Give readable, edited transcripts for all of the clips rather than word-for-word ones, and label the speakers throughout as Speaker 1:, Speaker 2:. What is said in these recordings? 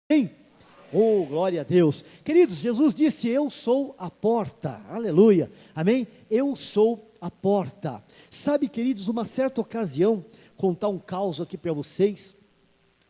Speaker 1: Amém? Oh, glória a Deus. Queridos, Jesus disse: eu sou a porta. Aleluia. Amém? Eu sou a porta. Sabe, queridos, uma certa ocasião, contar um caos aqui para vocês.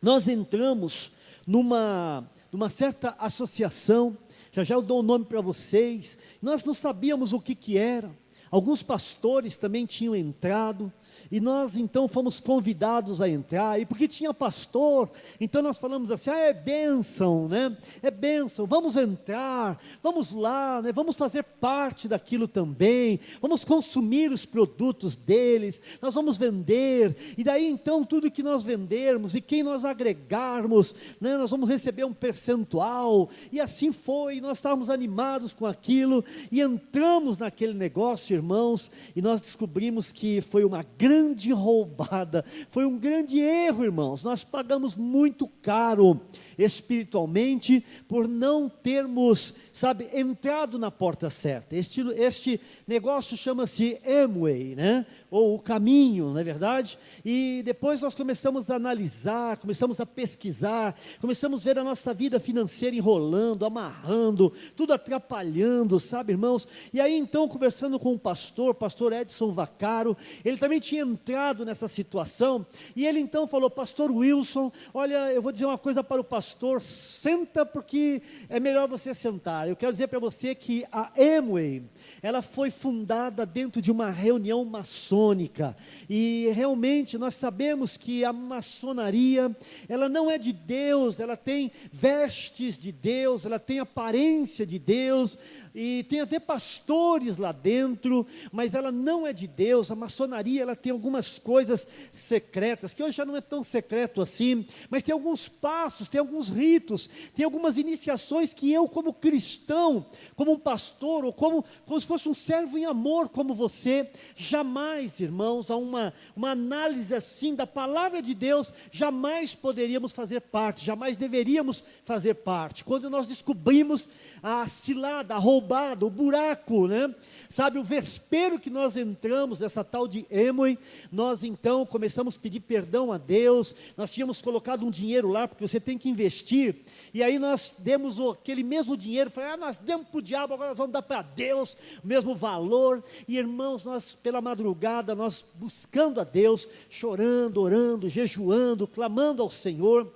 Speaker 1: Nós entramos numa certa associação. Já eu dou o nome para vocês. Nós não sabíamos o que era. Alguns pastores também tinham entrado. E nós então fomos convidados a entrar, e porque tinha pastor, então nós falamos assim: é bênção, né? É bênção, vamos entrar, vamos lá, né? Vamos fazer parte daquilo também, vamos consumir os produtos deles, nós vamos vender, e daí então tudo que nós vendermos, e quem nós agregarmos, né? Nós vamos receber um percentual, e assim foi, nós estávamos animados com aquilo, e entramos naquele negócio, irmãos, e nós descobrimos que foi uma grande roubada, foi um grande erro, irmãos. Nós pagamos muito caro espiritualmente por não termos, sabe, entrado na porta certa. Este negócio chama-se Amway, né? Ou o caminho, não é verdade? E depois nós começamos a analisar, começamos a pesquisar, começamos a ver a nossa vida financeira enrolando, amarrando, tudo atrapalhando, sabe, irmãos? E aí então, conversando com o pastor Edson Vaccaro, ele também tinha entrado nessa situação, e ele então falou: pastor Wilson, olha, eu vou dizer uma coisa para o pastor, senta porque é melhor você sentar. Eu quero dizer para você que a Amway, ela foi fundada dentro de uma reunião maçônica, e realmente nós sabemos que a maçonaria, ela não é de Deus, ela tem vestes de Deus, ela tem aparência de Deus, e tem até pastores lá dentro, mas ela não é de Deus. A maçonaria, ela tem algumas coisas secretas, que hoje já não é tão secreto assim, mas tem alguns passos, tem alguns ritos, tem algumas iniciações que eu, como cristão, como um pastor, ou como se fosse um servo em amor como você, jamais, irmãos, a uma análise assim da palavra de Deus, jamais poderíamos fazer parte, jamais deveríamos fazer parte. Quando nós descobrimos a cilada, a roubada, o buraco, né? Sabe, o vespeiro que nós entramos nessa tal de Amway, nós então começamos a pedir perdão a Deus. Nós tínhamos colocado um dinheiro lá, porque você tem que investir, e aí nós demos aquele mesmo dinheiro, nós demos para o diabo, agora nós vamos dar para Deus o mesmo valor. E irmãos, nós pela madrugada, nós buscando a Deus, chorando, orando, jejuando, clamando ao Senhor,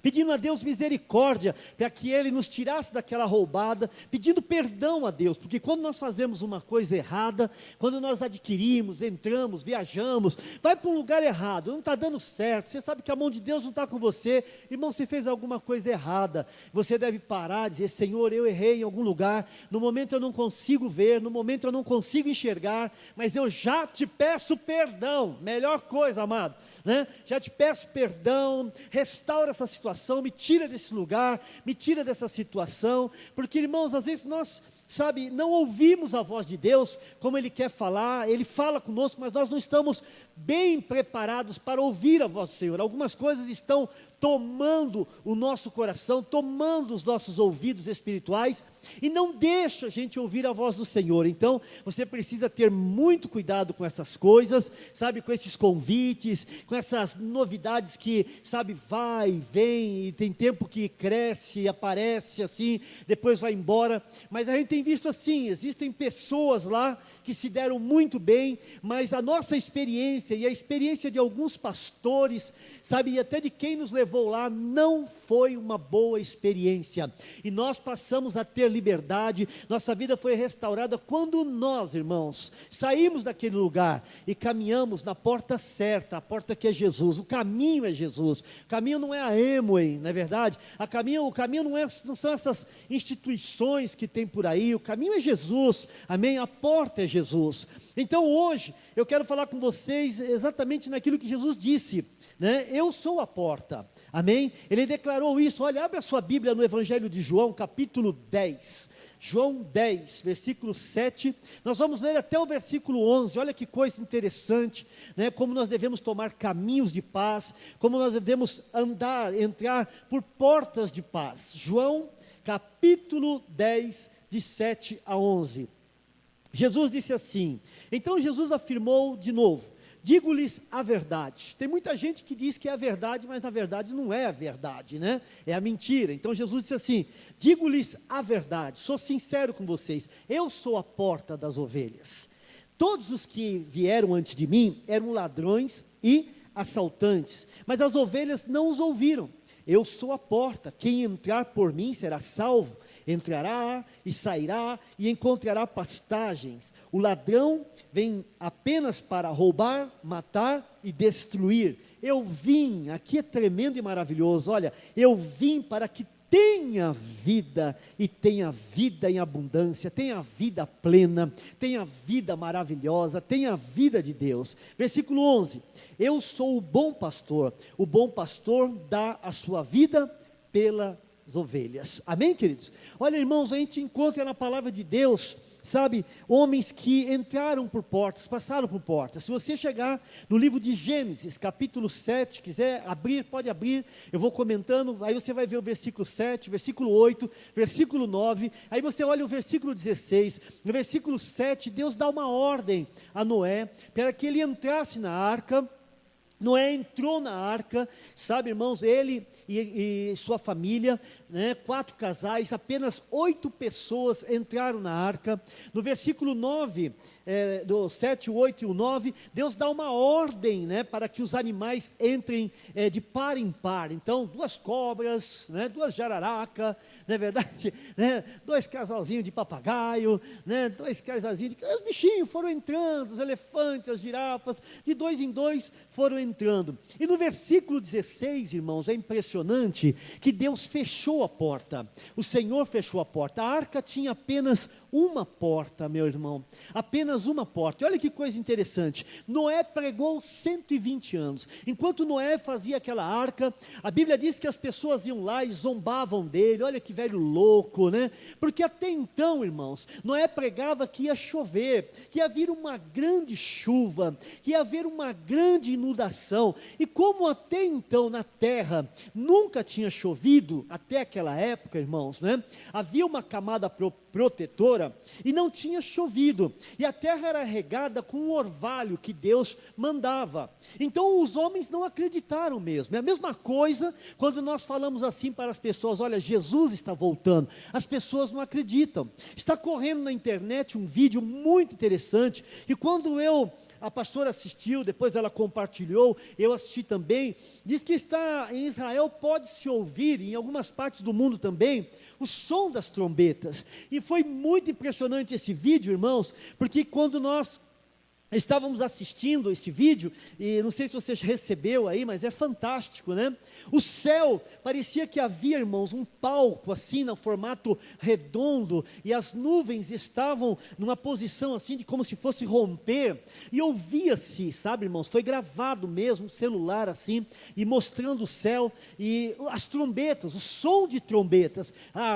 Speaker 1: pedindo a Deus misericórdia, para que Ele nos tirasse daquela roubada, pedindo perdão a Deus, porque quando nós fazemos uma coisa errada, quando nós adquirimos, entramos, viajamos, vai para um lugar errado, não está dando certo, você sabe que a mão de Deus não está com você, irmão, você fez alguma coisa errada, você deve parar, dizer: Senhor, eu errei em algum lugar, no momento eu não consigo ver, no momento eu não consigo enxergar, mas eu já te peço perdão. Melhor coisa, amado, né? Já te peço perdão, restaura essa situação, me tira desse lugar, me tira dessa situação, porque, irmãos, às vezes nós, sabe, não ouvimos a voz de Deus, como Ele quer falar, Ele fala conosco, mas nós não estamos bem preparados para ouvir a voz do Senhor. Algumas coisas estão tomando o nosso coração, tomando os nossos ouvidos espirituais, e não deixa a gente ouvir a voz do Senhor. Então, você precisa ter muito cuidado com essas coisas, sabe, com esses convites, com essas novidades que, sabe, vai e vem, e tem tempo que cresce, aparece assim, depois vai embora, mas a gente tem visto assim, existem pessoas lá que se deram muito bem, mas a nossa experiência, e a experiência de alguns pastores, sabe, e até de quem nos levou lá, não foi uma boa experiência, e nós passamos a ter liberdade, nossa vida foi restaurada, quando nós, irmãos, saímos daquele lugar, e caminhamos na porta certa, a porta que é Jesus, o caminho é Jesus, o caminho não é a Amway, não é verdade? O caminho não são essas instituições que tem por aí, o caminho é Jesus, amém? A porta é Jesus. Então hoje, eu quero falar com vocês exatamente naquilo que Jesus disse, né? Eu sou a porta, amém? Ele declarou isso. Olha, abre a sua Bíblia no Evangelho de João, capítulo 10, João 10, versículo 7, nós vamos ler até o versículo 11, olha que coisa interessante, né? Como nós devemos tomar caminhos de paz, como nós devemos entrar por portas de paz. João, capítulo 10, de 7 a 11, Jesus disse assim: então Jesus afirmou de novo: digo-lhes a verdade. Tem muita gente que diz que é a verdade, mas na verdade não é a verdade, né? É a mentira. Então Jesus disse assim: digo-lhes a verdade, sou sincero com vocês, eu sou a porta das ovelhas. Todos os que vieram antes de mim eram ladrões e assaltantes, mas as ovelhas não os ouviram. Eu sou a porta, quem entrar por mim será salvo, entrará e sairá e encontrará pastagens. O ladrão vem apenas para roubar, matar e destruir. Eu vim, aqui é tremendo e maravilhoso, olha, eu vim para que tenha vida, e tenha vida em abundância, tenha vida plena, tenha vida maravilhosa, tenha vida de Deus. Versículo 11, eu sou o bom pastor dá a sua vida pelas ovelhas. Amém, queridos? Olha, irmãos, a gente encontra na palavra de Deus, sabe, homens que entraram por portas, passaram por portas. Se você chegar no livro de Gênesis, capítulo 7, quiser abrir, pode abrir, eu vou comentando, aí você vai ver o versículo 7, versículo 8, versículo 9, aí você olha o versículo 16, no versículo 7, Deus dá uma ordem a Noé, para que ele entrasse na arca. Noé entrou na arca, sabe, irmãos, ele e sua família, né, 4 casais, apenas 8 pessoas entraram na arca. No versículo 9, do 7, 8 e o 9, Deus dá uma ordem, né, para que os animais entrem de par em par. Então, 2 cobras, né, 2 jararaca, não é verdade? Né, 2 casalzinhos de papagaio, né, 2 casalzinhos de... Os bichinhos foram entrando, os elefantes, as girafas, de 2 em 2 foram entrando. E no versículo 16, irmãos, é impressionante que Deus fechou a porta. O Senhor fechou a porta. A arca tinha apenas uma porta, meu irmão, apenas uma porta. E olha que coisa interessante, Noé pregou 120 anos, enquanto Noé fazia aquela arca, a Bíblia diz que as pessoas iam lá e zombavam dele, olha que velho louco, né? Porque até então, irmãos, Noé pregava que ia chover, que ia vir uma grande chuva, que ia haver uma grande inundação, e como até então na terra nunca tinha chovido, até aquela época, irmãos, né? Havia uma camada protetora, e não tinha chovido, e a terra era regada com um orvalho que Deus mandava. Então os homens não acreditaram mesmo. É a mesma coisa quando nós falamos assim para as pessoas: olha, Jesus está voltando. As pessoas não acreditam. Está correndo na internet um vídeo muito interessante, e quando a pastora assistiu, depois ela compartilhou, eu assisti também, diz que está em Israel, pode-se ouvir, em algumas partes do mundo também, o som das trombetas. E foi muito impressionante esse vídeo, irmãos, porque quando nós estávamos assistindo esse vídeo, e não sei se você recebeu aí, mas é fantástico, né? O céu, parecia que havia, irmãos, um palco assim, no formato redondo, e as nuvens estavam numa posição assim, de como se fosse romper, e ouvia-se, sabe, irmãos, foi gravado mesmo, celular assim, e mostrando o céu, e as trombetas, o som de trombetas,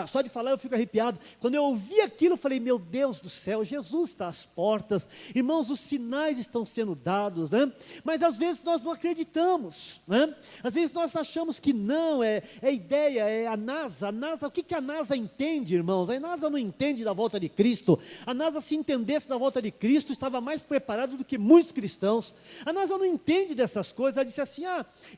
Speaker 1: só de falar eu fico arrepiado. Quando eu ouvi aquilo, eu falei: meu Deus do céu, Jesus está às portas, irmãos, os sinais estão sendo dados, né? Mas às vezes nós não acreditamos, né? Às vezes nós achamos que não, é ideia, é a NASA, o que a NASA entende, irmãos? A NASA não entende da volta de Cristo. A NASA, se entendesse da volta de Cristo, estava mais preparada do que muitos cristãos. A NASA não entende dessas coisas. Ela disse assim: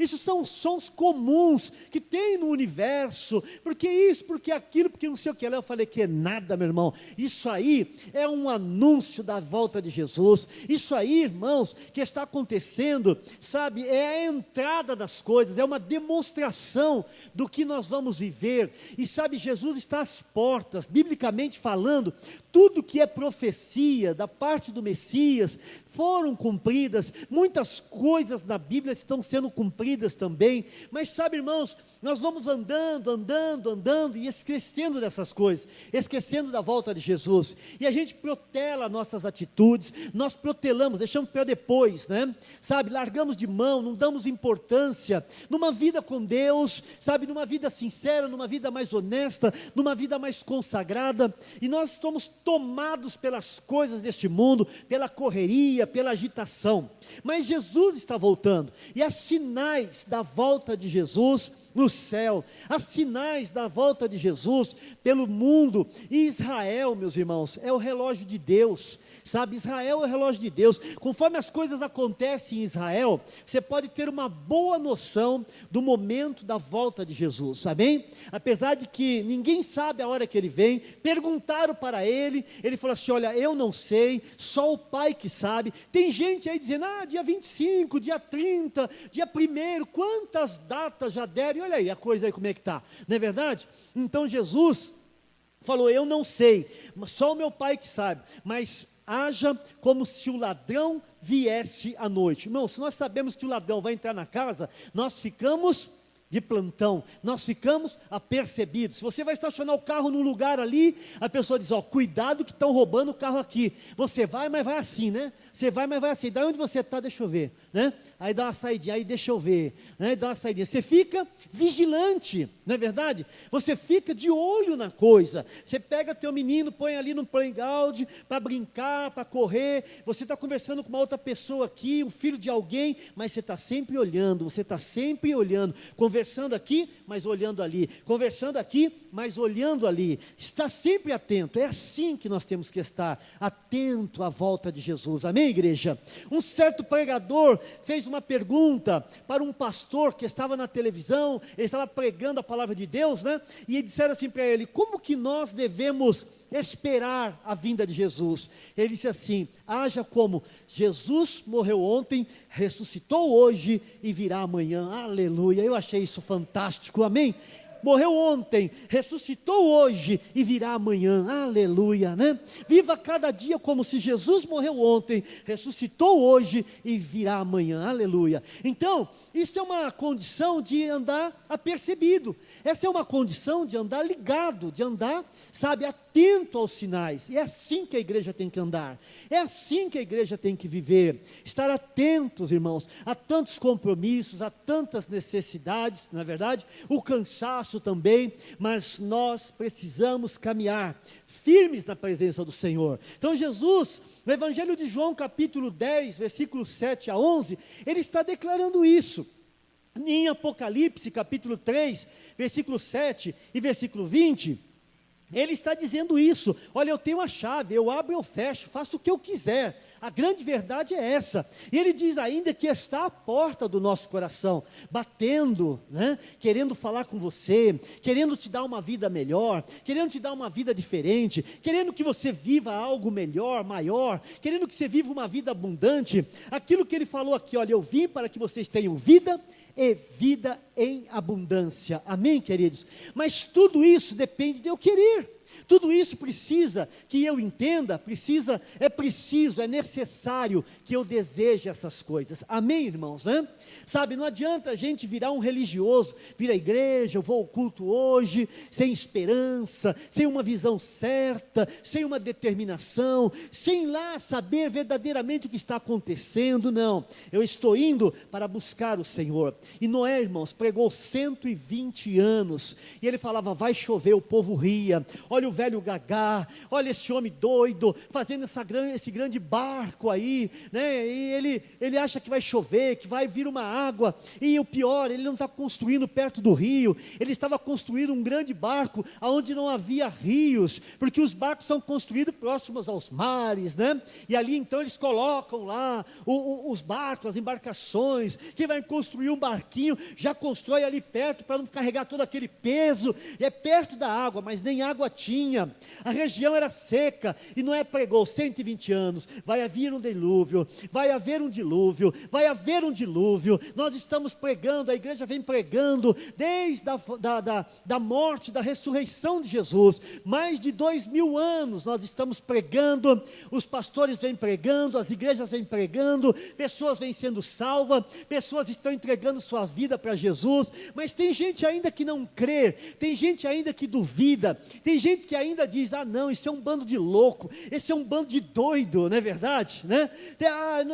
Speaker 1: isso são sons comuns que tem no universo, porque isso, porque aquilo, porque não sei o que lá. Eu falei: que é nada, meu irmão, isso aí é um anúncio da volta de Jesus. Isso aí, irmãos, que está acontecendo, sabe, é a entrada das coisas, é uma demonstração do que nós vamos viver. E sabe, Jesus está às portas, biblicamente falando, tudo que é profecia da parte do Messias foram cumpridas. Muitas coisas na Bíblia estão sendo cumpridas também, mas sabe, irmãos, nós vamos andando e esquecendo dessas coisas, esquecendo da volta de Jesus, e a gente protela nossas atitudes, nós protelamos, deixamos para depois, né? Sabe, largamos de mão, não damos importância numa vida com Deus, sabe, numa vida sincera, numa vida mais honesta, numa vida mais consagrada, e nós estamos tomados pelas coisas deste mundo, pela correria, pela agitação. Mas Jesus está voltando, e há sinais da volta de Jesus no céu, há sinais da volta de Jesus pelo mundo. E Israel, meus irmãos, é o relógio de Deus. sabe? Israel é o relógio de Deus. Conforme as coisas acontecem em Israel, você pode ter uma boa noção do momento da volta de Jesus, amém? Apesar de que ninguém sabe a hora que ele vem, perguntaram para ele, ele falou assim, olha, eu não sei, só o Pai que sabe. Tem gente aí dizendo, dia 25, dia 30, dia 1º, quantas datas já deram, e olha aí a coisa aí como é que está, não é verdade? Então Jesus falou, eu não sei, só o meu Pai que sabe, mas haja como se o ladrão viesse à noite. Irmão, se nós sabemos que o ladrão vai entrar na casa, nós ficamos de plantão, nós ficamos apercebidos. Se você vai estacionar o carro num lugar ali, a pessoa diz, cuidado que estão roubando o carro aqui. Você vai, mas vai assim, né? Você vai, mas vai assim. Da onde você está, deixa eu ver, né? Aí dá uma saidinha, aí deixa eu ver, né? Dá uma saidinha. Você fica vigilante, não é verdade? Você fica de olho na coisa. Você pega teu menino, põe ali no playground para brincar, para correr. Você está conversando com uma outra pessoa aqui, um filho de alguém, mas você está sempre olhando, conversando aqui, mas olhando ali, conversando aqui, mas olhando ali, está sempre atento. É assim que nós temos que estar, atento à volta de Jesus, amém, igreja? Um certo pregador fez uma pergunta para um pastor que estava na televisão, ele estava pregando a palavra de Deus, né? E disseram assim para ele, como que nós devemos esperar a vinda de Jesus? Ele disse assim, haja como Jesus morreu ontem, ressuscitou hoje e virá amanhã, aleluia. Eu achei isso fantástico, amém? Morreu ontem, ressuscitou hoje e virá amanhã, aleluia, né? Viva cada dia como se Jesus morreu ontem, ressuscitou hoje e virá amanhã, aleluia. Então, isso é uma condição de andar apercebido, essa é uma condição de andar ligado, de andar, sabe, atento aos sinais. E é assim que a igreja tem que andar, é assim que a igreja tem que viver, estar atentos, irmãos, a tantos compromissos, a tantas necessidades, na verdade, o cansaço também, mas nós precisamos caminhar firmes na presença do Senhor. Então Jesus, no Evangelho de João capítulo 10, versículos 7 a 11, ele está declarando isso. Em Apocalipse capítulo 3, versículo 7 e versículo 20, ele está dizendo isso, olha, eu tenho a chave, eu abro e eu fecho, faço o que eu quiser, a grande verdade é essa. E ele diz ainda que está à porta do nosso coração, batendo, né? Querendo falar com você, querendo te dar uma vida melhor, querendo te dar uma vida diferente, querendo que você viva algo melhor, maior, querendo que você viva uma vida abundante, aquilo que ele falou aqui, olha, eu vim para que vocês tenham vida e vida em abundância, amém, queridos? Mas tudo isso depende de eu querer, tudo isso precisa que eu entenda, é necessário que eu deseje essas coisas, amém, irmãos, né? Sabe, não adianta a gente virar um religioso, vir à igreja, eu vou ao culto hoje, sem esperança, sem uma visão certa, sem uma determinação, sem lá saber verdadeiramente o que está acontecendo, não, eu estou indo para buscar o Senhor. E Noé, irmãos, pregou 120 anos, e ele falava, vai chover, o povo ria, olha o velho gagá, olha esse homem doido, fazendo esse grande barco aí, né? E ele acha que vai chover, que vai vir uma água, e o pior, ele não está construindo perto do rio, ele estava construindo um grande barco, onde não havia rios, porque os barcos são construídos próximos aos mares, né? E ali então eles colocam lá os barcos, as embarcações, quem vai construir um barquinho, já constrói ali perto, para não carregar todo aquele peso, e é perto da água, mas nem água tinha, a região era seca, e Noé pregou 120 anos, vai haver um dilúvio, vai haver um dilúvio, vai haver um dilúvio. Nós estamos pregando, a igreja vem pregando, desde da morte, da ressurreição de Jesus, mais de 2000 anos nós estamos pregando, os pastores vêm pregando, as igrejas vêm pregando, pessoas vêm sendo salvas, pessoas estão entregando sua vida para Jesus, mas tem gente ainda que não crê, tem gente ainda que duvida, tem gente que ainda diz, não, isso é um bando de louco, esse é um bando de doido, não é verdade, né?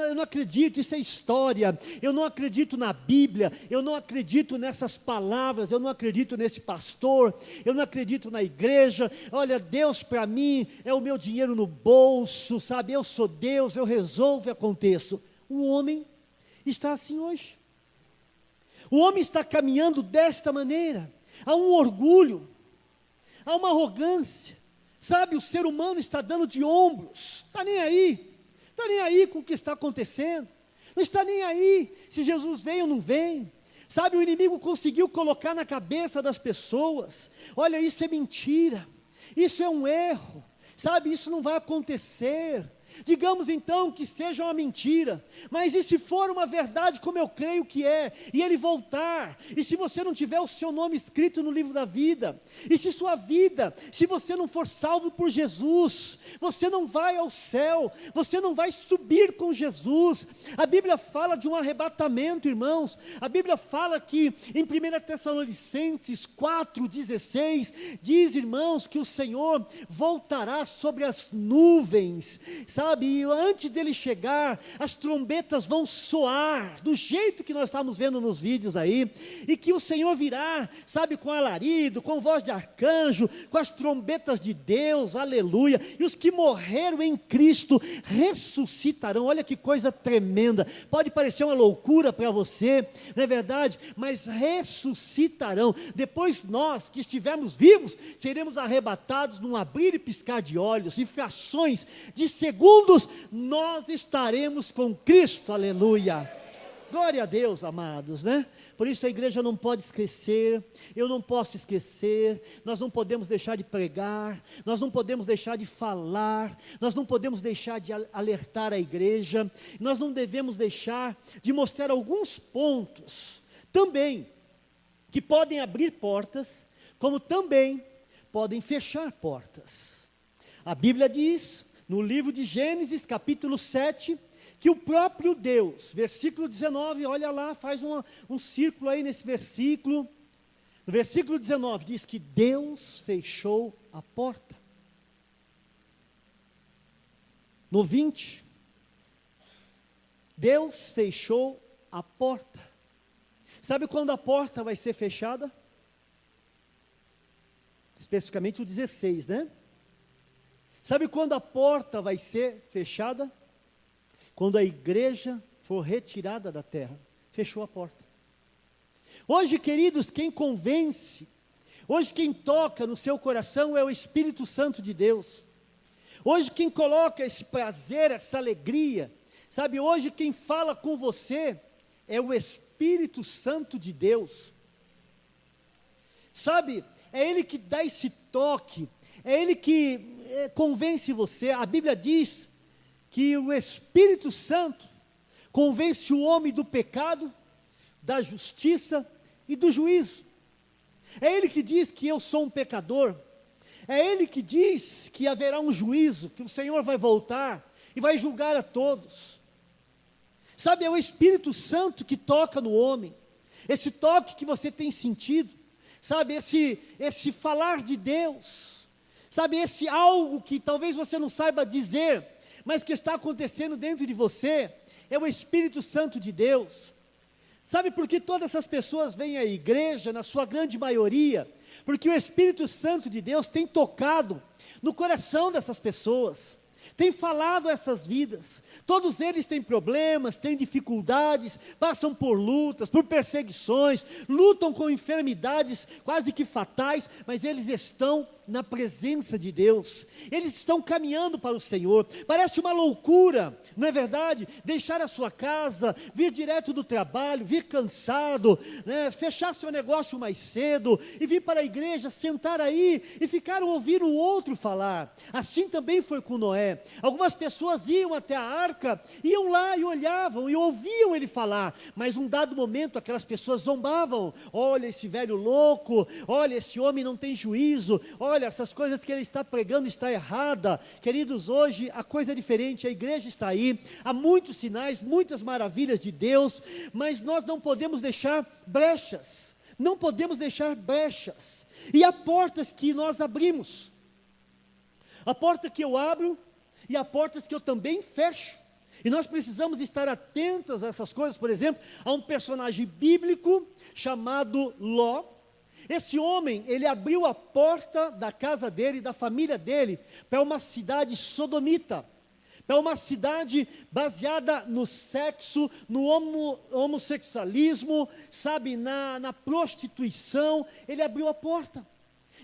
Speaker 1: Eu não acredito, isso é história, eu não acredito na Bíblia, eu não acredito nessas palavras, eu não acredito nesse pastor, eu não acredito na igreja, olha, Deus para mim é o meu dinheiro no bolso, sabe, eu sou Deus, eu resolvo e aconteço. O homem está assim hoje, o homem está caminhando desta maneira, há um orgulho, há uma arrogância, Sabe, o ser humano está dando de ombros, está nem aí com o que está acontecendo, não está nem aí se Jesus vem ou não vem. Sabe, o inimigo conseguiu colocar na cabeça das pessoas: olha, isso é mentira, isso é um erro, sabe, isso não vai acontecer. Digamos então que seja uma mentira, mas e se for uma verdade como eu creio que é, e ele voltar, e se você não tiver o seu nome escrito no livro da vida, e se sua vida, se você não for salvo por Jesus, você não vai ao céu, você não vai subir com Jesus. A Bíblia fala de um arrebatamento, irmãos. A Bíblia fala que em 1 Tessalonicenses 4,16, diz, irmãos, que o Senhor voltará sobre as nuvens, sabe, e antes dele chegar, as trombetas vão soar, do jeito que nós estamos vendo nos vídeos aí, e que o Senhor virá, sabe, com alarido, com voz de arcanjo, com as trombetas de Deus, aleluia, e os que morreram em Cristo ressuscitarão. Olha que coisa tremenda, pode parecer uma loucura para você, não é verdade? Mas ressuscitarão. Depois nós, que estivermos vivos, seremos arrebatados num abrir e piscar de olhos, em frações de segundos, nós estaremos com Cristo, aleluia. Glória a Deus, amados, né? Por isso a igreja não pode esquecer, eu não posso esquecer, nós não podemos deixar de pregar, nós não podemos deixar de falar, nós não podemos deixar de alertar a igreja, nós não devemos deixar de mostrar alguns pontos, também, que podem abrir portas, como também podem fechar portas. A Bíblia diz, no livro de Gênesis, capítulo 7, que o próprio Deus, versículo 19, olha lá, faz um círculo aí nesse versículo. No versículo 19 diz que Deus fechou a porta. No 20, Deus fechou a porta. Sabe quando a porta vai ser fechada? Especificamente o 16, né? Sabe quando a porta vai ser fechada? Quando a igreja for retirada da terra. Fechou a porta. Hoje, queridos, quem convence, hoje quem toca no seu coração é o Espírito Santo de Deus. Hoje quem coloca esse prazer, essa alegria, sabe, hoje quem fala com você é o Espírito Santo de Deus. Sabe, é Ele que dá esse toque, é Ele que convence você. A Bíblia diz que o Espírito Santo convence o homem do pecado, da justiça e do juízo. É Ele que diz que eu sou um pecador, é Ele que diz que haverá um juízo, que o Senhor vai voltar e vai julgar a todos. Sabe, é o Espírito Santo que toca no homem, esse toque que você tem sentido, sabe, esse falar de Deus, sabe, esse algo que talvez você não saiba dizer, mas que está acontecendo dentro de você, é o Espírito Santo de Deus. Sabe por que todas essas pessoas vêm à igreja, na sua grande maioria? Porque o Espírito Santo de Deus tem tocado no coração dessas pessoas, tem falado a essas vidas. Todos eles têm problemas, têm dificuldades, passam por lutas, por perseguições, lutam com enfermidades quase que fatais, mas eles estão na presença de Deus, eles estão caminhando para o Senhor. Parece uma loucura, não é verdade? Deixar a sua casa, vir direto do trabalho, vir cansado, né? Fechar seu negócio mais cedo, e vir para a igreja, sentar aí, e ficar ouvindo o outro falar. Assim também foi com Noé. Algumas pessoas iam até a arca, iam lá e olhavam, e ouviam ele falar, mas num dado momento aquelas pessoas zombavam. Olha esse velho louco, olha esse homem não tem juízo, olha, essas coisas que ele está pregando está errada. Queridos, hoje a coisa é diferente, a igreja está aí, há muitos sinais, muitas maravilhas de Deus, mas nós não podemos deixar brechas, não podemos deixar brechas, e há portas que nós abrimos, a porta que eu abro, e há portas que eu também fecho, e nós precisamos estar atentos a essas coisas. Por exemplo, há um personagem bíblico chamado Ló. Esse homem, ele abriu a porta da casa dele, da família dele, para uma cidade sodomita, para uma cidade baseada no sexo, no homossexualismo, sabe, na prostituição. Ele abriu a porta.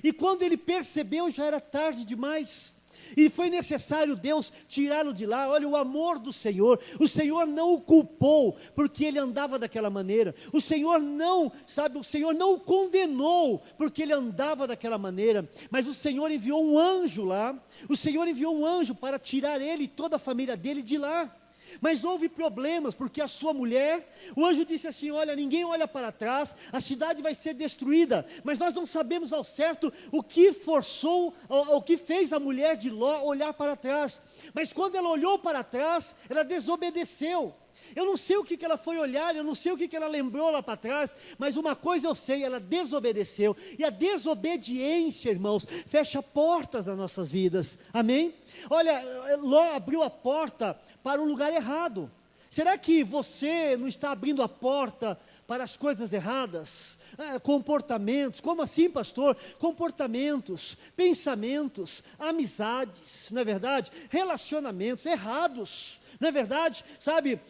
Speaker 1: E quando ele percebeu, já era tarde demais. E foi necessário Deus tirá-lo de lá. Olha o amor do Senhor. O Senhor não o culpou porque ele andava daquela maneira. O Senhor não, sabe, o Senhor não o condenou porque ele andava daquela maneira. Mas o Senhor enviou um anjo lá. O Senhor enviou um anjo para tirar ele e toda a família dele de lá. Mas houve problemas, porque a sua mulher, o anjo disse assim: olha, ninguém olha para trás, a cidade vai ser destruída, mas nós não sabemos ao certo o que forçou, o que fez a mulher de Ló olhar para trás. Mas quando ela olhou para trás, ela desobedeceu. Eu não sei o que ela foi olhar, eu não sei o que ela lembrou lá para trás, mas uma coisa eu sei, ela desobedeceu. E a desobediência, irmãos, fecha portas nas nossas vidas, amém? Olha, Ló abriu a porta para o lugar errado. Será que você não está abrindo a porta para as coisas erradas? Comportamentos, como assim, pastor? Comportamentos, pensamentos, amizades, não é verdade? Relacionamentos errados, não é verdade? Sabe,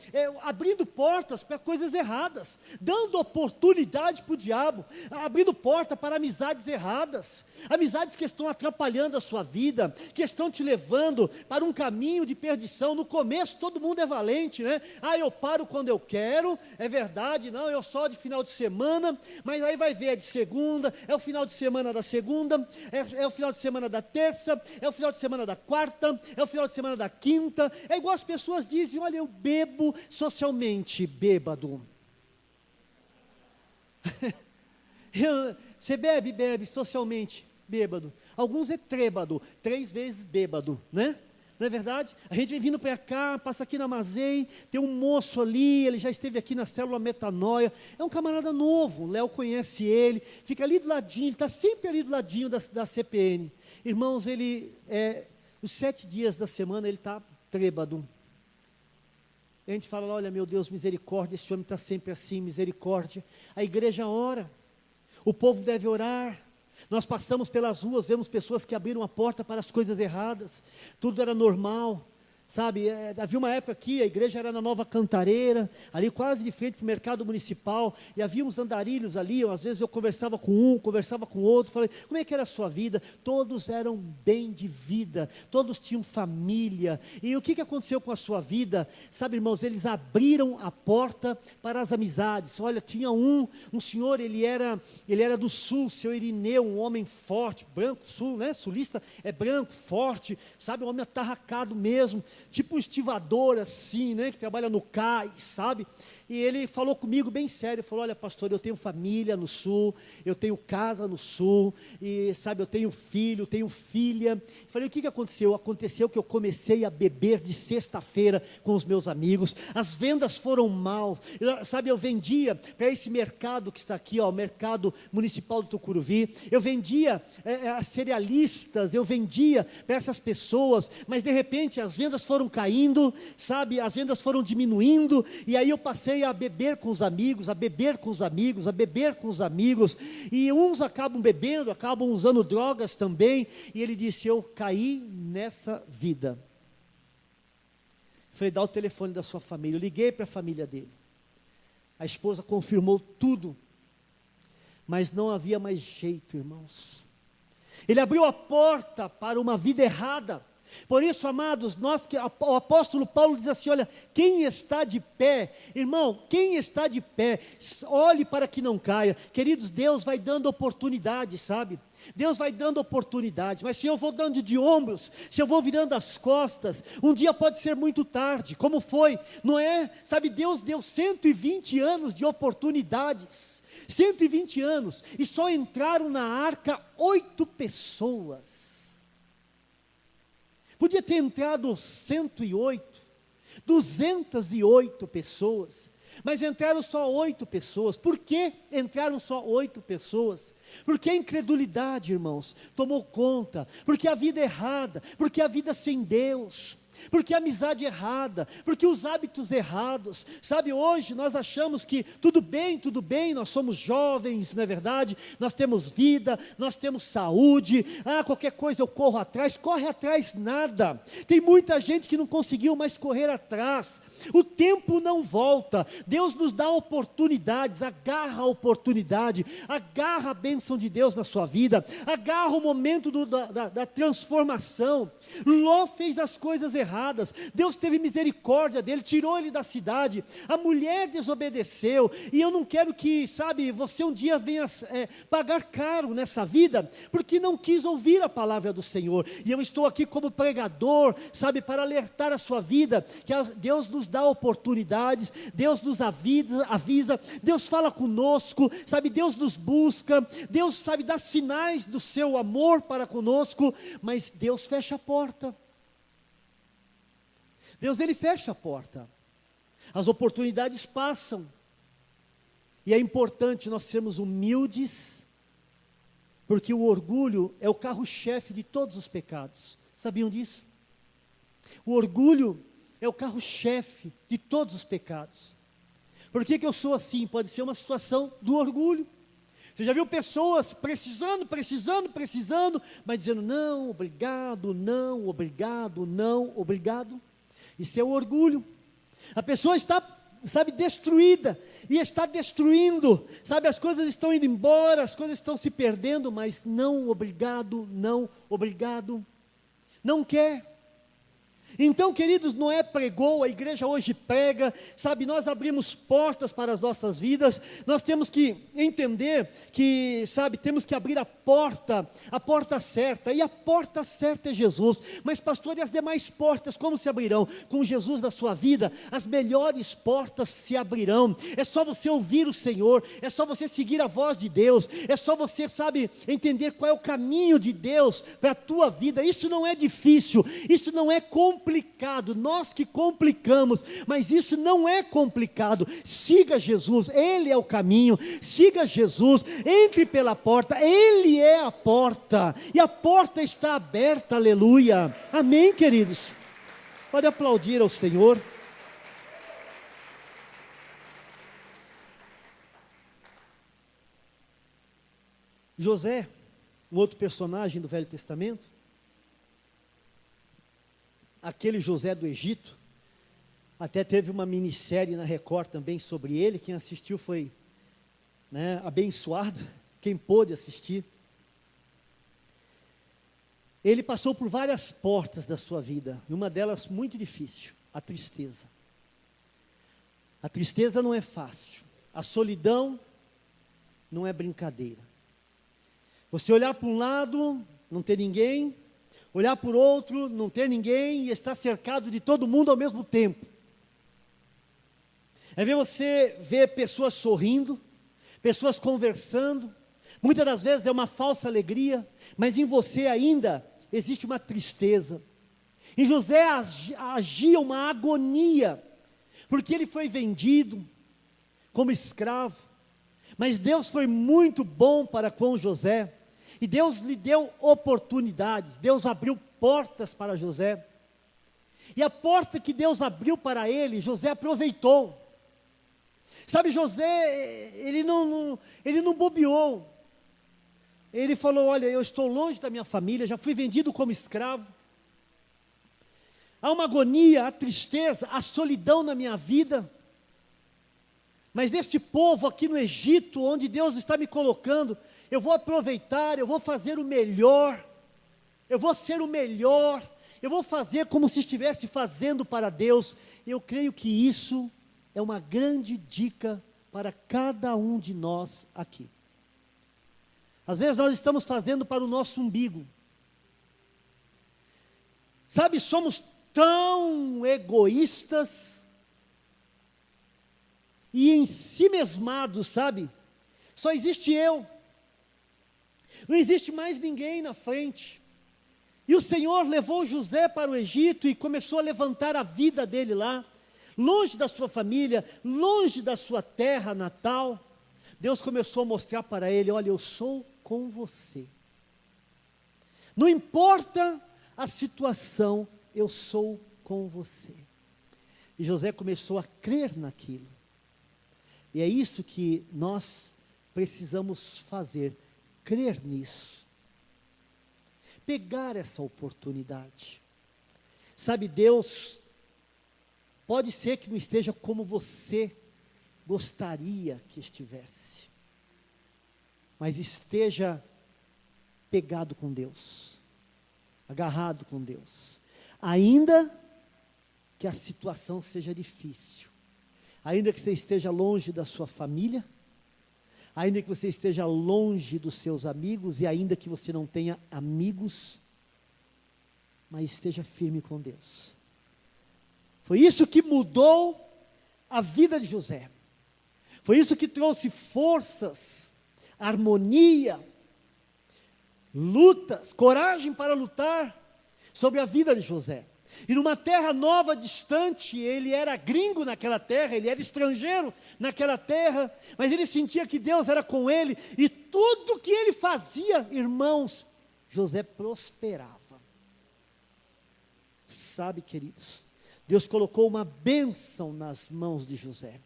Speaker 1: abrindo portas para coisas erradas, dando oportunidade para o diabo, abrindo porta para amizades erradas, amizades que estão atrapalhando a sua vida, que estão te levando para um caminho de perdição. No começo todo mundo é valente, né? Eu paro quando eu quero, é verdade, não, eu só de final de semana, mas aí vai ver, é de segunda, é o final de semana da segunda, é o final de semana da terça, é o final de semana da quarta, é o final de semana da quinta. É igual as pessoas dizem: olha, eu bebo socialmente, bêbado. Você bebe socialmente, bêbado. Alguns é trêbado, 3 vezes bêbado, né? Não é verdade? A gente vem vindo para cá, passa aqui na Mazei, tem um moço ali, ele já esteve aqui na célula Metanoia, é um camarada novo, o Léo conhece ele, fica ali do ladinho, ele está sempre ali do ladinho da CPN. Irmãos, os 7 dias da semana ele está trêbado. E a gente fala: olha, meu Deus, misericórdia, esse homem está sempre assim, misericórdia. A igreja ora, o povo deve orar. Nós passamos pelas ruas, vemos pessoas que abriram a porta para as coisas erradas, tudo era normal, sabe? Havia uma época aqui, a igreja era na Nova Cantareira, ali quase de frente para o mercado municipal, e havia uns andarilhos ali, às vezes eu conversava com um, conversava com outro, falei: como é que era a sua vida? Todos eram bem de vida, todos tinham família. E o que aconteceu com a sua vida? Sabe, irmãos, eles abriram a porta para as amizades. Olha, tinha um senhor, ele era do sul, seu Irineu, um homem forte, branco, sul, né? Sulista é branco, forte, sabe, um homem atarracado mesmo, tipo um estivador assim, né, que trabalha no cais, sabe? E ele falou comigo bem sério, falou: olha, pastor, eu tenho família no sul, eu tenho casa no sul, e sabe, eu tenho filho, tenho filha. Falei: o que aconteceu? Aconteceu que eu comecei a beber de sexta-feira com os meus amigos, as vendas foram mal, sabe, eu vendia para esse mercado que está aqui, o mercado municipal do Tucuruvi, eu vendia a cerealistas, eu vendia para essas pessoas, mas de repente as vendas foram caindo, sabe, as vendas foram diminuindo, e aí eu passei a beber com os amigos, a beber com os amigos, a beber com os amigos, e uns acabam bebendo, acabam usando drogas também. E ele disse: eu caí nessa vida. Falei: dá o telefone da sua família. Eu liguei para a família dele, a esposa confirmou tudo, mas não havia mais jeito, irmãos. Ele abriu a porta para uma vida errada. Por isso, amados, o apóstolo Paulo diz assim: olha, quem está de pé, irmão, quem está de pé, olhe para que não caia. Queridos, Deus vai dando oportunidades, sabe? Deus vai dando oportunidades, mas se eu vou dando de ombros, se eu vou virando as costas, um dia pode ser muito tarde, como foi, não é? Sabe, Deus deu 120 anos de oportunidades, 120 anos, e só entraram na arca 8 pessoas. Podia ter entrado 108, 208 pessoas, mas entraram só 8 pessoas. Por que entraram só 8 pessoas? Porque a incredulidade, irmãos, tomou conta, porque a vida errada, porque a vida sem Deus. porque a amizade errada, porque os hábitos errados, sabe, hoje nós achamos que tudo bem, nós somos jovens, não é verdade, nós temos vida, nós temos saúde, qualquer coisa eu corro atrás, corre atrás nada, tem muita gente que não conseguiu mais correr atrás, o tempo não volta, Deus nos dá oportunidades, agarra a oportunidade, agarra a bênção de Deus na sua vida, agarra o momento da transformação. Ló fez as coisas erradas, Deus teve misericórdia dele, tirou ele da cidade, a mulher desobedeceu, e eu não quero que, sabe, você um dia venha pagar caro nessa vida, porque não quis ouvir a palavra do Senhor, e eu estou aqui como pregador, sabe, para alertar a sua vida, que Deus nos dá oportunidades, Deus nos avisa, Deus fala conosco, sabe, Deus nos busca, Deus, sabe, dá sinais do seu amor para conosco, mas Deus fecha a porta. Deus, Ele fecha a porta, as oportunidades passam, e é importante nós sermos humildes, porque o orgulho é o carro-chefe de todos os pecados, sabiam disso? O orgulho é o carro-chefe de todos os pecados. Por que eu sou assim? Pode ser uma situação do orgulho. Você já viu pessoas precisando, mas dizendo não, obrigado, não, obrigado, não, obrigado. Isso é o orgulho. A pessoa está, sabe, destruída, e está destruindo, sabe, as coisas estão indo embora, as coisas estão se perdendo, mas não, obrigado, não, obrigado, não quer. Então, queridos, Noé pregou, a igreja hoje prega, sabe, nós abrimos portas para as nossas vidas, nós temos que entender que, sabe, temos que abrir a porta certa, e a porta certa é Jesus. Mas pastor, e as demais portas, como se abrirão? Com Jesus na sua vida, as melhores portas se abrirão, é só você ouvir o Senhor, é só você seguir a voz de Deus, é só você, sabe, entender qual é o caminho de Deus para a tua vida. Isso não é difícil, isso não é complicado, nós que complicamos, mas isso não é complicado. Siga Jesus, Ele é o caminho, siga Jesus, entre pela porta, Ele é a porta, e a porta está aberta, aleluia, amém, queridos? Pode aplaudir ao Senhor. José, um outro personagem do Velho Testamento, aquele José do Egito, até teve uma minissérie na Record também sobre ele, quem assistiu foi, abençoado, quem pôde assistir. Ele passou por várias portas da sua vida, e uma delas muito difícil, a tristeza. A tristeza não é fácil, a solidão não é brincadeira. Você olhar para um lado, não ter ninguém, olhar por outro, não ter ninguém, e estar cercado de todo mundo ao mesmo tempo. É ver você ver pessoas sorrindo, pessoas conversando, muitas das vezes é uma falsa alegria, mas em você ainda existe uma tristeza. Em José agia uma agonia, porque ele foi vendido como escravo, mas Deus foi muito bom para com José, e Deus lhe deu oportunidades, Deus abriu portas para José, e a porta que Deus abriu para ele, José aproveitou. Sabe, José, ele não bobeou, ele falou, olha, eu estou longe da minha família, já fui vendido como escravo, há uma agonia, a tristeza, a solidão na minha vida, mas neste povo aqui no Egito, onde Deus está me colocando, eu vou aproveitar, eu vou fazer o melhor, eu vou ser o melhor, eu vou fazer como se estivesse fazendo para Deus. Eu creio que isso é uma grande dica para cada um de nós aqui. Às vezes nós estamos fazendo para o nosso umbigo, sabe, somos tão egoístas, e ensimesmados, sabe, só existe eu, não existe mais ninguém na frente. E o Senhor levou José para o Egito e começou a levantar a vida dele lá, longe da sua família, longe da sua terra natal. Deus começou a mostrar para ele, olha, eu sou com você, não importa a situação, eu sou com você. E José começou a crer naquilo. E é isso que nós precisamos fazer, crer nisso. Pegar essa oportunidade. Sabe, Deus pode ser que não esteja como você gostaria que estivesse, mas esteja pegado com Deus, agarrado com Deus, ainda que a situação seja difícil, ainda que você esteja longe da sua família, ainda que você esteja longe dos seus amigos, e ainda que você não tenha amigos, mas esteja firme com Deus. Foi isso que mudou a vida de José, foi isso que trouxe forças, harmonia, lutas, coragem para lutar sobre a vida de José. E numa terra nova, distante, ele era gringo naquela terra, ele era estrangeiro naquela terra, mas ele sentia que Deus era com ele, e tudo que ele fazia, irmãos, José prosperava. Sabe, queridos, Deus colocou uma bênção nas mãos de José,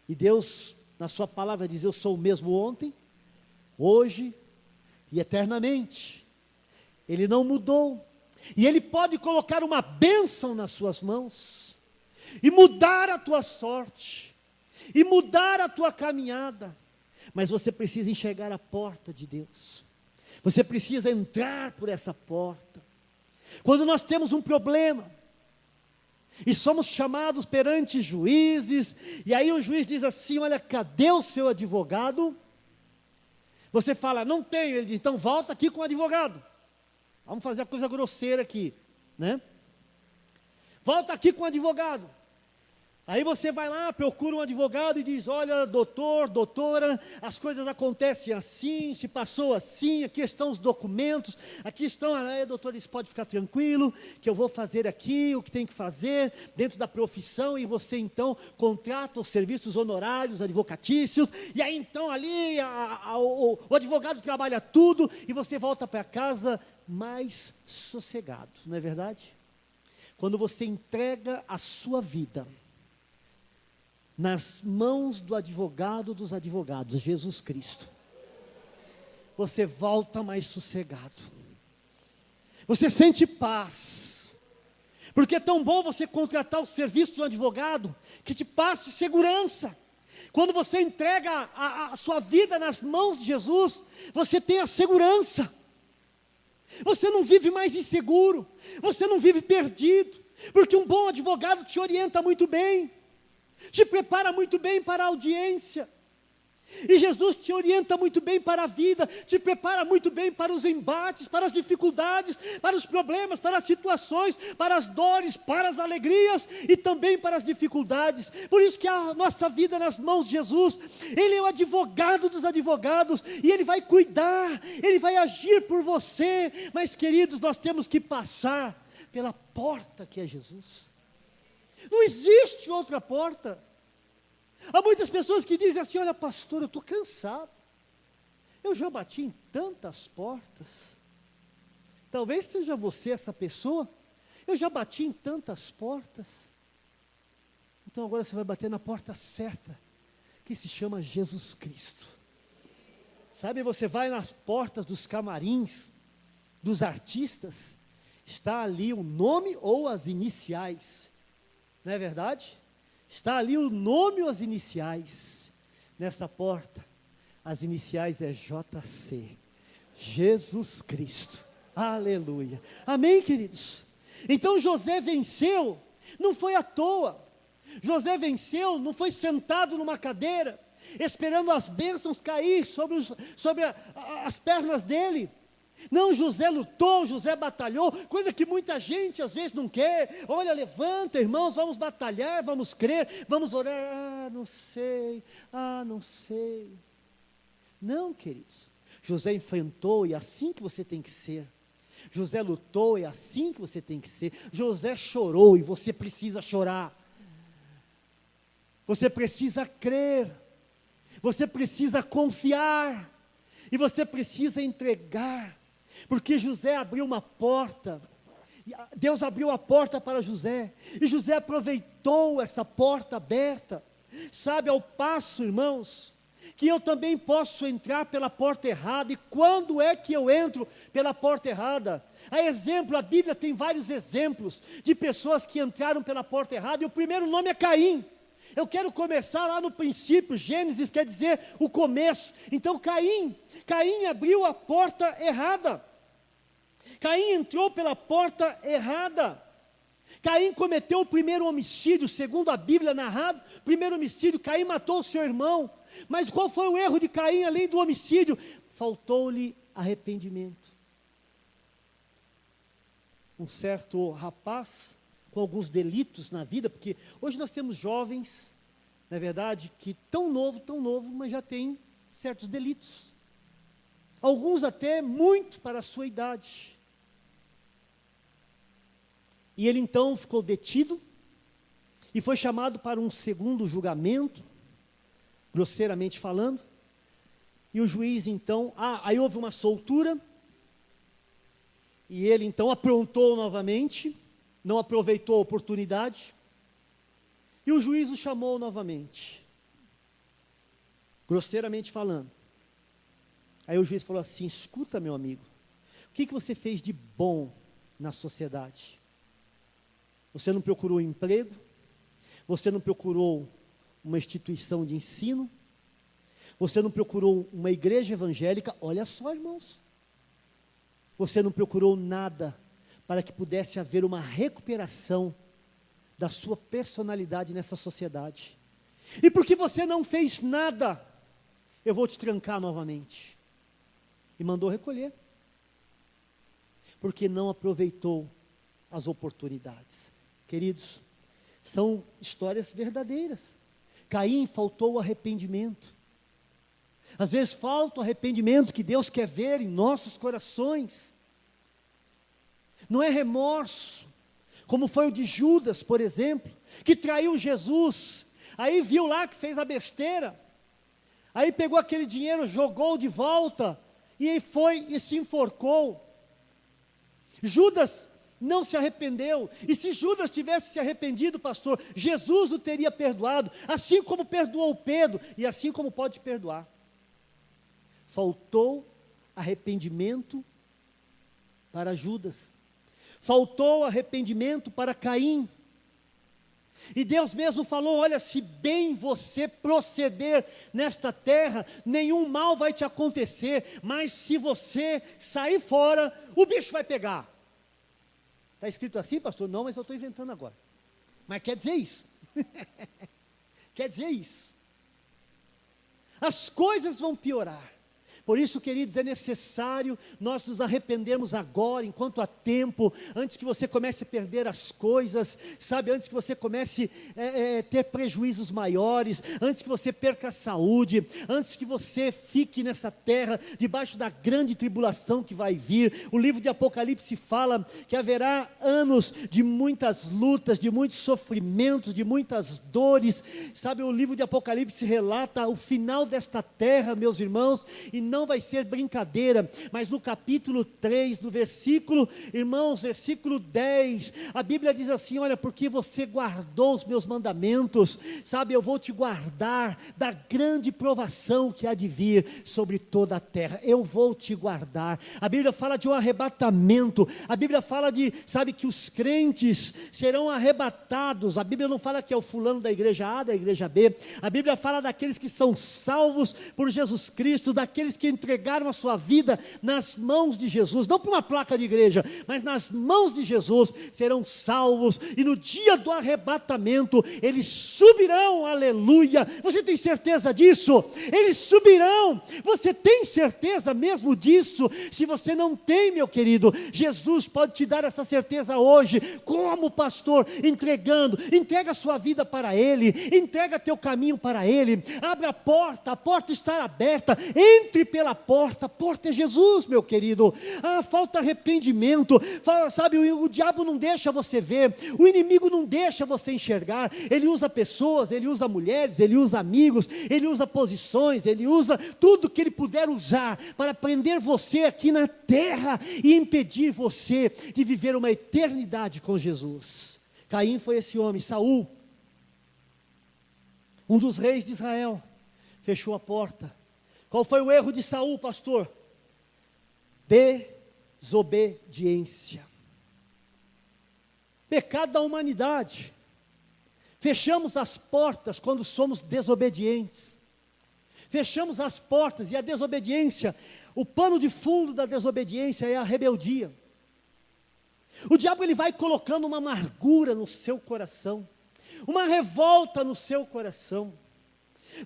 Speaker 1: e Deus, na sua palavra, diz: eu sou o mesmo ontem, hoje e eternamente. Ele não mudou. E Ele pode colocar uma bênção nas suas mãos, e mudar a tua sorte, e mudar a tua caminhada, mas você precisa enxergar a porta de Deus, você precisa entrar por essa porta. Quando nós temos um problema, e somos chamados perante juízes, e aí o juiz diz assim: olha, cadê o seu advogado? Você fala: não tenho. Ele diz: então volta aqui com o advogado. Vamos fazer a coisa grosseira aqui, né? Volta aqui com o advogado. Aí você vai lá, procura um advogado e diz: olha, doutor, doutora, as coisas acontecem assim, se passou assim, aqui estão os documentos, aqui estão, doutor, isso pode ficar tranquilo, que eu vou fazer aqui o que tem que fazer, dentro da profissão, e você então contrata os serviços honorários, advocatícios, e aí então ali, o advogado trabalha tudo, e você volta para casa mais sossegado, não é verdade? Quando você entrega a sua vida nas mãos do advogado dos advogados, Jesus Cristo, você volta mais sossegado, você sente paz, porque é tão bom você contratar o serviço de um advogado que te passe segurança. Quando você entrega a sua vida nas mãos de Jesus, você tem a segurança, você não vive mais inseguro, você não vive perdido, porque um bom advogado te orienta muito bem, te prepara muito bem para a audiência, e Jesus te orienta muito bem para a vida, te prepara muito bem para os embates, para as dificuldades, para os problemas, para as situações, para as dores, para as alegrias e também para as dificuldades. Por isso que a nossa vida nas mãos de Jesus, Ele é o advogado dos advogados, e Ele vai cuidar, Ele vai agir por você. Mas, queridos, nós temos que passar pela porta que é Jesus. Não existe outra porta. Há muitas pessoas que dizem assim: olha, pastor, eu estou cansado, eu já bati em tantas portas. Talvez seja você essa pessoa. Eu já bati em tantas portas. Então agora você vai bater na porta certa, que se chama Jesus Cristo. Sabe, você vai nas portas dos camarins dos artistas, está ali o nome ou as iniciais, não é verdade? Está ali o nome ou as iniciais. Nesta porta, as iniciais é JC, Jesus Cristo. Aleluia. Amém, queridos? Então José venceu, não foi à toa. José venceu, não foi sentado numa cadeira, esperando as bênçãos cair sobre as pernas dele. Não, José lutou, José batalhou, coisa que muita gente às vezes não quer. Olha, levanta, irmãos, vamos batalhar, vamos crer, vamos orar. Não sei, não sei. Não, queridos, José enfrentou, e é assim que você tem que ser. José lutou, e é assim que você tem que ser. José chorou, e você precisa chorar. Você precisa crer, você precisa confiar, e você precisa entregar. Porque José abriu uma porta, Deus abriu a porta para José, e José aproveitou essa porta aberta. Sabe, ao passo, irmãos, que eu também posso entrar pela porta errada. E quando é que eu entro pela porta errada? A exemplo, a Bíblia tem vários exemplos de pessoas que entraram pela porta errada, e o primeiro nome é Caim. Eu quero começar lá no princípio. Gênesis quer dizer o começo. Então Caim abriu a porta errada. Caim entrou pela porta errada. Caim cometeu o primeiro homicídio, segundo a Bíblia narrado, primeiro homicídio. Caim matou o seu irmão. Mas qual foi o erro de Caim, além do homicídio? Faltou-lhe arrependimento. Um certo rapaz, com alguns delitos na vida, porque hoje nós temos jovens, na verdade, que tão novo, mas já tem certos delitos. Alguns até muito para a sua idade. E ele então ficou detido, e foi chamado para um segundo julgamento, grosseiramente falando, e o juiz então, aí houve uma soltura, e ele então aprontou novamente, não aproveitou a oportunidade, e o juiz o chamou novamente, grosseiramente falando. Aí o juiz falou assim: escuta, meu amigo, o que você fez de bom na sociedade? Você não procurou emprego? Você não procurou uma instituição de ensino? Você não procurou uma igreja evangélica? Olha só, irmãos. Você não procurou nada para que pudesse haver uma recuperação da sua personalidade nessa sociedade. E porque você não fez nada, eu vou te trancar novamente. E mandou recolher. Porque não aproveitou as oportunidades. Queridos, são histórias verdadeiras. Caim faltou o arrependimento. Às vezes falta o arrependimento que Deus quer ver em nossos corações. Não é remorso, como foi o de Judas, por exemplo, que traiu Jesus. Aí viu lá que fez a besteira. Aí pegou aquele dinheiro, jogou de volta, e aí foi e se enforcou. Judas não se arrependeu, e se Judas tivesse se arrependido, pastor, Jesus o teria perdoado, assim como perdoou Pedro, e assim como pode perdoar. Faltou arrependimento para Judas, faltou arrependimento para Caim, e Deus mesmo falou: olha, se bem você proceder nesta terra, nenhum mal vai te acontecer, mas se você sair fora, o bicho vai pegar. Está escrito assim, pastor? Não, mas eu estou inventando agora. Mas quer dizer isso. Quer dizer isso. As coisas vão piorar. Por isso, queridos, é necessário nós nos arrependermos agora, enquanto há tempo, antes que você comece a perder as coisas, sabe, antes que você comece a ter prejuízos maiores, antes que você perca a saúde, antes que você fique nessa terra, debaixo da grande tribulação que vai vir. O livro de Apocalipse fala que haverá anos de muitas lutas, de muitos sofrimentos, de muitas dores, sabe, o livro de Apocalipse relata o final desta terra, meus irmãos, e não vai ser brincadeira, mas no capítulo 3, no versículo, irmãos, versículo 10, a Bíblia diz assim: olha, porque você guardou os meus mandamentos, sabe, eu vou te guardar da grande provação que há de vir sobre toda a terra, eu vou te guardar. A Bíblia fala de um arrebatamento, a Bíblia fala de, sabe, que os crentes serão arrebatados. A Bíblia não fala que é o fulano da igreja A, da igreja B, a Bíblia fala daqueles que são salvos por Jesus Cristo, daqueles que entregaram a sua vida nas mãos de Jesus, não para uma placa de igreja, mas nas mãos de Jesus, serão salvos, e no dia do arrebatamento, eles subirão, aleluia. Você tem certeza disso? Eles subirão. Você tem certeza mesmo disso? Se você não tem, meu querido, Jesus pode te dar essa certeza hoje. Como pastor? Entrega a sua vida para Ele, entrega teu caminho para Ele, abre a porta está aberta, entre pela porta, a porta é Jesus, meu querido. Falta arrependimento, sabe, o diabo não deixa você ver, o inimigo não deixa você enxergar, ele usa pessoas, ele usa mulheres, ele usa amigos, ele usa posições, ele usa tudo que ele puder usar, para prender você aqui na terra, e impedir você de viver uma eternidade com Jesus. Caim foi esse homem. Saul, um dos reis de Israel, fechou a porta. Qual foi o erro de Saul, pastor? Desobediência. Pecado da humanidade. Fechamos as portas quando somos desobedientes. Fechamos as portas, e a desobediência, o pano de fundo da desobediência é a rebeldia. O diabo, ele vai colocando uma amargura no seu coração, uma revolta no seu coração.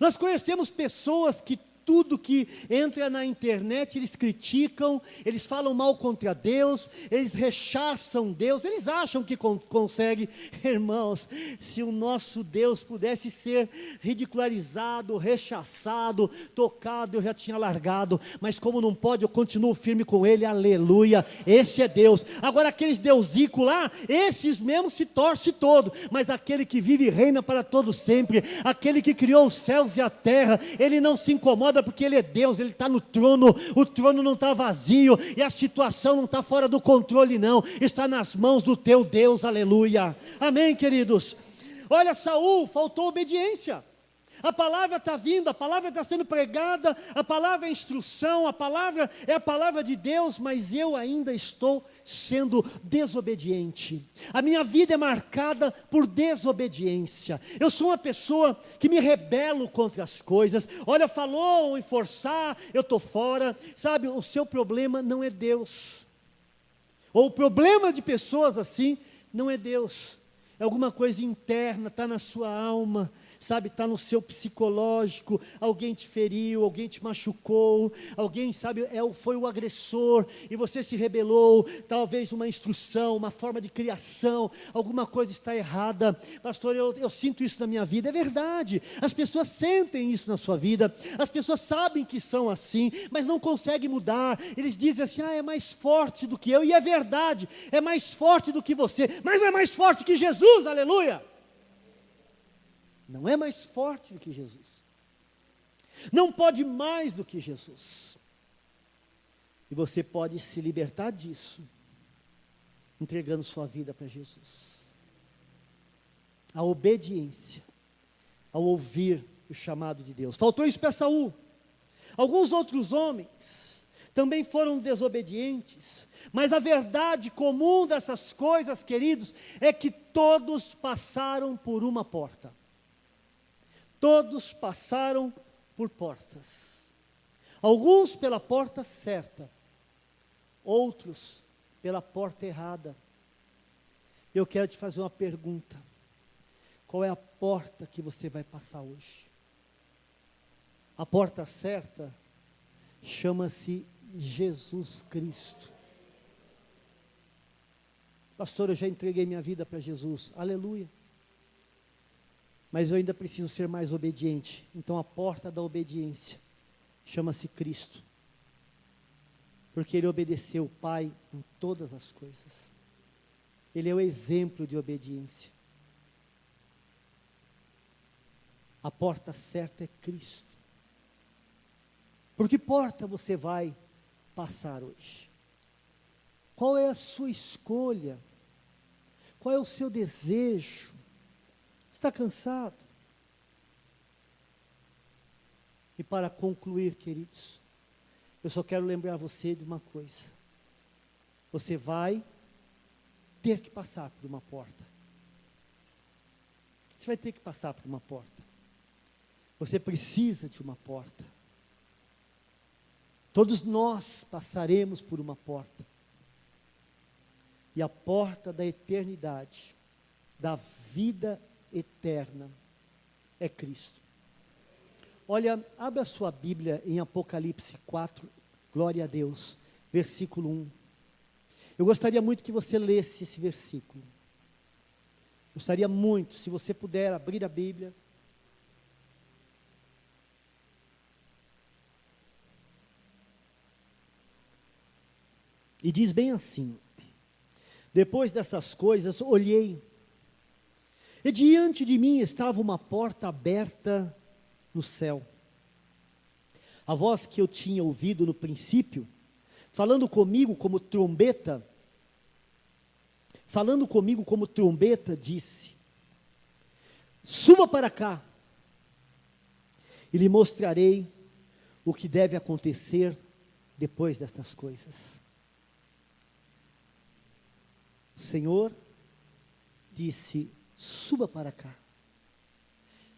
Speaker 1: Nós conhecemos pessoas que tudo que entra na internet, eles criticam, eles falam mal contra Deus, eles rechaçam Deus, eles acham que conseguem. Irmãos, se o nosso Deus pudesse ser ridicularizado, rechaçado, tocado, eu já tinha largado, mas como não pode, eu continuo firme com Ele, aleluia, esse é Deus. Agora aqueles deusicos lá, esses mesmos se torce todo, mas aquele que vive e reina para todo sempre, aquele que criou os céus e a terra, Ele não se incomoda, porque Ele é Deus, Ele está no trono, o trono não está vazio, e a situação não está fora do controle não, está nas mãos do teu Deus, aleluia, amém, queridos. Olha, Saul, faltou obediência. A palavra está vindo, a palavra está sendo pregada, a palavra é instrução, a palavra é a palavra de Deus, mas eu ainda estou sendo desobediente. A minha vida é marcada por desobediência. Eu sou uma pessoa que me rebelo contra as coisas. Olha, falou em forçar, eu estou fora. Sabe, o seu problema não é Deus. Ou o problema de pessoas assim não é Deus. É alguma coisa interna, está na sua alma, sabe, está no seu psicológico, alguém te feriu, alguém te machucou, alguém, sabe, foi o agressor, e você se rebelou, talvez uma instrução, uma forma de criação, alguma coisa está errada. Pastor, eu sinto isso na minha vida. É verdade, as pessoas sentem isso na sua vida, as pessoas sabem que são assim, mas não conseguem mudar. Eles dizem assim, é mais forte do que eu, e é verdade, é mais forte do que você, mas não é mais forte que Jesus, aleluia. Não é mais forte do que Jesus, não pode mais do que Jesus, e você pode se libertar disso, entregando sua vida para Jesus. A obediência, ao ouvir o chamado de Deus. Faltou isso para Saul. Alguns outros homens também foram desobedientes, mas a verdade comum dessas coisas, queridos, é que todos passaram por uma porta. Todos passaram por portas. Alguns pela porta certa, outros pela porta errada. Eu quero te fazer uma pergunta. Qual é a porta que você vai passar hoje? A porta certa chama-se Jesus Cristo. Pastor, eu já entreguei minha vida para Jesus. Aleluia. Mas eu ainda preciso ser mais obediente. Então a porta da obediência chama-se Cristo. Porque Ele obedeceu o Pai em todas as coisas. Ele é o exemplo de obediência. A porta certa é Cristo. Por que porta você vai passar hoje? Qual é a sua escolha? Qual é o seu desejo? Está cansado? E para concluir, queridos, eu só quero lembrar você de uma coisa. Você vai ter que passar por uma porta. Você vai ter que passar por uma porta. Você precisa de uma porta. Todos nós passaremos por uma porta. E a porta da eternidade, da vida eterna, é Cristo. Olha, abra a sua Bíblia em Apocalipse 4, glória a Deus, versículo 1. Eu gostaria muito que você lesse esse versículo. Gostaria muito, se você puder abrir a Bíblia. E diz bem assim: depois dessas coisas, olhei, e diante de mim estava uma porta aberta no céu. A voz que eu tinha ouvido no princípio, falando comigo como trombeta, disse: suba para cá, e lhe mostrarei o que deve acontecer depois destas coisas. O Senhor disse: suba para cá,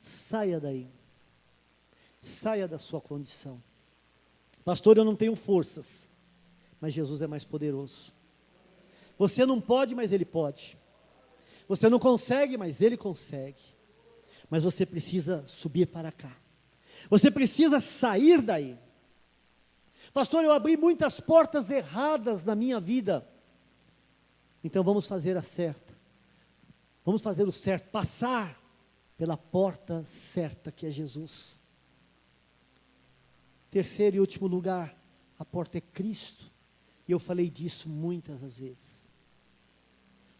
Speaker 1: saia daí, saia da sua condição. Pastor, eu não tenho forças, mas Jesus é mais poderoso. Você não pode, mas Ele pode. Você não consegue, mas Ele consegue. Mas você precisa subir para cá. Você precisa sair daí. Pastor, eu abri muitas portas erradas na minha vida. Então vamos fazer a certa. Vamos fazer o certo, passar pela porta certa que é Jesus. Terceiro e último lugar, a porta é Cristo. E eu falei disso muitas as vezes.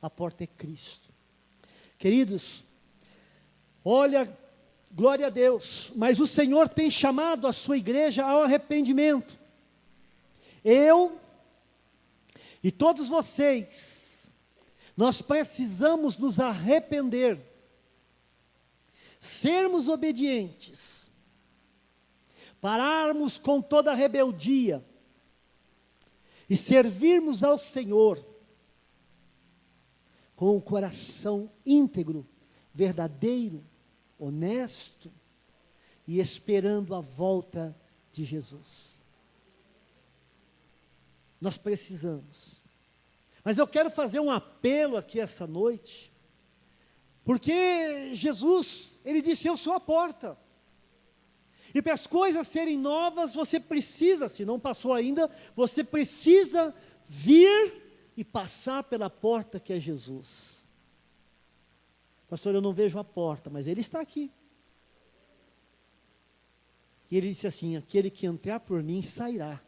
Speaker 1: A porta é Cristo. Queridos, olha, glória a Deus, mas o Senhor tem chamado a sua igreja ao arrependimento. Eu e todos vocês, nós precisamos nos arrepender, sermos obedientes, pararmos com toda a rebeldia e servirmos ao Senhor com o coração íntegro, verdadeiro, honesto e esperando a volta de Jesus. Nós precisamos. Mas eu quero fazer um apelo aqui essa noite, porque Jesus, Ele disse: eu sou a porta. E para as coisas serem novas, você precisa, se não passou ainda, você precisa vir e passar pela porta que é Jesus. Pastor, eu não vejo a porta, mas Ele está aqui. E Ele disse assim: aquele que entrar por mim sairá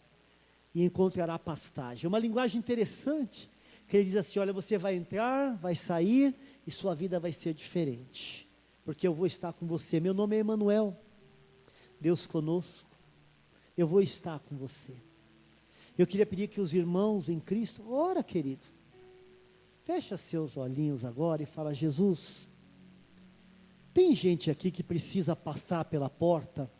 Speaker 1: e encontrará pastagem. É uma linguagem interessante, que Ele diz assim: olha, você vai entrar, vai sair, e sua vida vai ser diferente, porque eu vou estar com você. Meu nome é Emanuel, Deus conosco, eu vou estar com você. Eu queria pedir que os irmãos em Cristo, ora querido, fecha seus olhinhos agora e fala: Jesus, tem gente aqui que precisa passar pela porta,